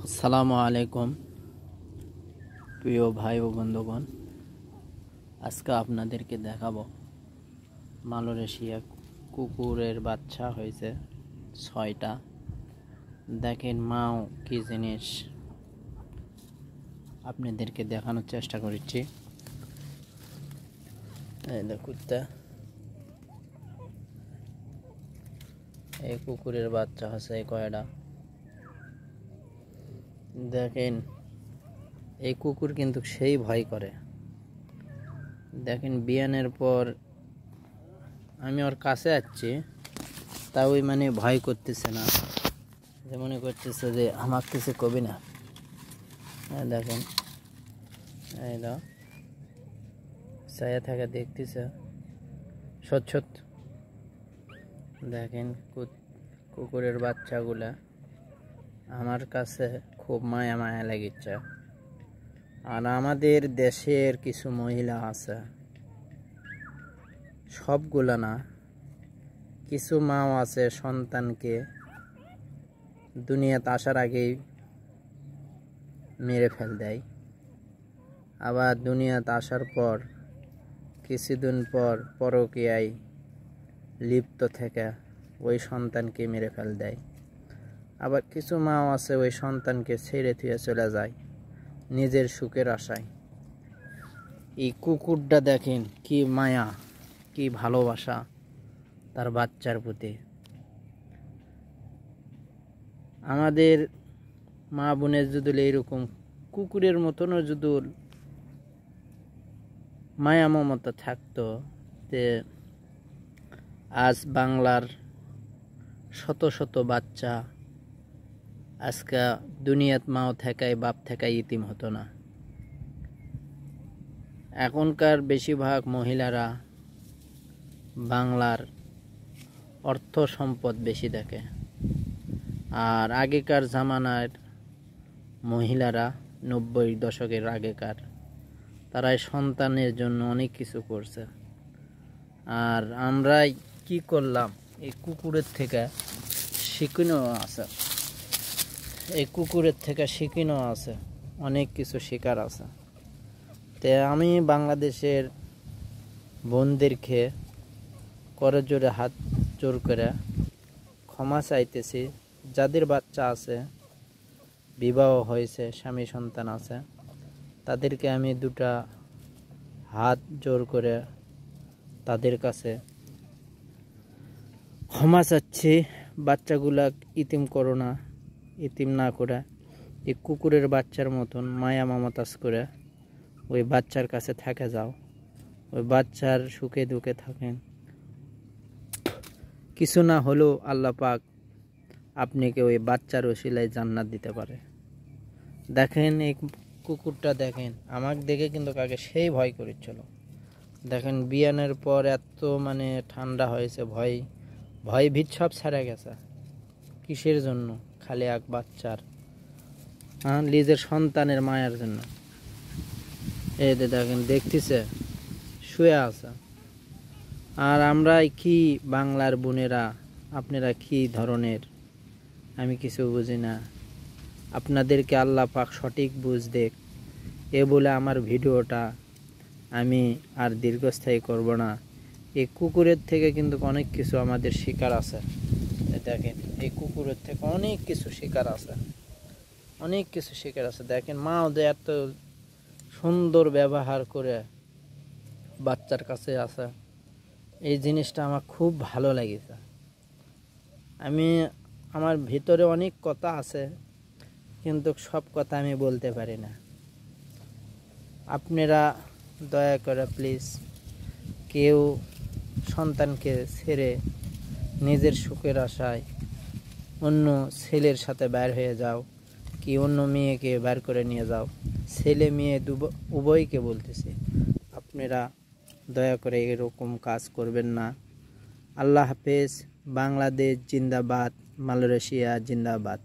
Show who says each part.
Speaker 1: আসসালামু আলাইকুম প্রিয় ভাই ও বন্ধুগণ। আজকে আপনাদেরকে দেখাবো মালয়েশিয়া কুকুরের বাচ্চা হয়েছে 6টা। দেখেন মাও কি জিনিস আপনাদেরকে দেখানোর চেষ্টা করছি। এই দেখুন, এই কুকুরের বাচ্চা হচ্ছে কয়টা। দেখেন এই কুকুর কিন্তু সেই ভয় করে। দেখেন বিয়ানের পর আমি ওর কাছে যাচ্ছি, তা ওই মানে ভয় করতেছে না, যে মনে করতেছে যে আমার কিছু কবি না। দেখেন এই দাও ছায়া থাকা দেখতেছে সচ্ছ। দেখেন কুকুরের বাচ্চাগুলা আমার কাছে খুব মায়া মায়া লেগেছে। আর আমাদের দেশের কিছু মহিলা আছে, সবগুলা না, কিছু মাও আছে সন্তানকে দুনিয়াতে আসার আগেই মেরে ফেল দেয়, আবার দুনিয়াতে আসার পর কিছুদিন পর পরকীয়ায় লিপ্ত থেকে ওই সন্তানকে মেরে ফেল দেয়। আবার কিছু মাও আছে ওই সন্তানকে ছেড়ে থুয়ে চলে যায় নিজের সুখের আশায়। এই কুকুরটা দেখেন কি মায়া, কি ভালোবাসা তার বাচ্চার প্রতি। আমাদের মা বোনের যদি এইরকম কুকুরের মতনও যদি মায়া মমতা থাকতো, যে আজ বাংলার শত শত বাচ্চা আজকে দুনিয়াত মাও থাকায় বাপ থাকায় ইতিম হতো না। এখনকার বেশিরভাগ মহিলারা বাংলার অর্থ সম্পদ বেশি দেখে, আর আগেকার জামানার মহিলারা 90 দশকের আগেকার তারাই সন্তানের জন্য অনেক কিছু করছে। আর আমরাই কি করলাম, এই কুকুরের থেকে শিখিনও আছে, এই কুকুরের থেকে শিখিনও আছে, অনেক কিছু শেখার আছে। তে আমি বাংলাদেশের বোনদেরকে করজোড়ে হাত জোর করে ক্ষমা চাইতেছি। যাদের বাচ্চা আছে, বিবাহ হয়েছে, স্বামী সন্তান আছে, তাদেরকে আমি দুটা হাত জোর করে তাদের কাছে ক্ষমা চাচ্ছি। বাচ্চাগুলা ইতিম করো না, ইতিম না করে এই কুকুরের বাচ্চার মতন মায়া মমতাজ করে ওই বাচ্চার কাছে থেকে যাও, ওই বাচ্চার সুখে দুঃখে থাকেন। কিছু না হলেও আল্লাহ পাক আপনাকে ওই বাচ্চার ওসিলায় জান্নাত দিতে পারে। দেখেন এই কুকুরটা, দেখেন আমাকে দেখে কিন্তু কাকে সেই ভয় করেছিল। দেখেন বিয়ানের পর এত মানে ঠান্ডা হয়েছে, ভয় ভীত সব ছেড়ে গেছে। কিসের জন্য? খালি এক বাচ্চার, নিজের সন্তানের মায়ের জন্য। এই যে দেখেন দেখতেছে শুয়ে আছে। আর আমরা কি বাংলার বোনেরা, আপনারা কি ধরনের আমি কিছু বুঝি না। আপনাদেরকে আল্লাহ পাক সঠিক বুঝ দেখ, এ বলে আমার ভিডিওটা আমি আর দীর্ঘস্থায়ী করব না। এই কুকুরের থেকে কিন্তু অনেক কিছু আমাদের শিকার আছে। দেখেন এই কুকুরের থেকে অনেক কিছু শিকার আছে, অনেক কিছু শিকার আছে। দেখেন মা ওদের এত সুন্দর ব্যবহার করে বাচ্চার কাছে আসে, এই জিনিসটা আমার খুব ভালো লেগেছে। আমার ভিতরে অনেক কথা আছে, কিন্তু সব কথা আমি বলতে পারি না। আপনারা দয়া করে প্লিজ কেউ সন্তানকে ছেড়ে নিজের সুখের আশায় অন্য ছেলের সাথে বের হয়ে যাও, কি অন্য মেয়েকে বের করে নিয়ে যাও। ছেলে মেয়ে উভয়কে বলতেছে, আপনারা দয়া করে এরকম কাজ করবেন না। আল্লাহ হাফেজ। বাংলাদেশ জিন্দাবাদ, মালয়েশিয়া জিন্দাবাদ।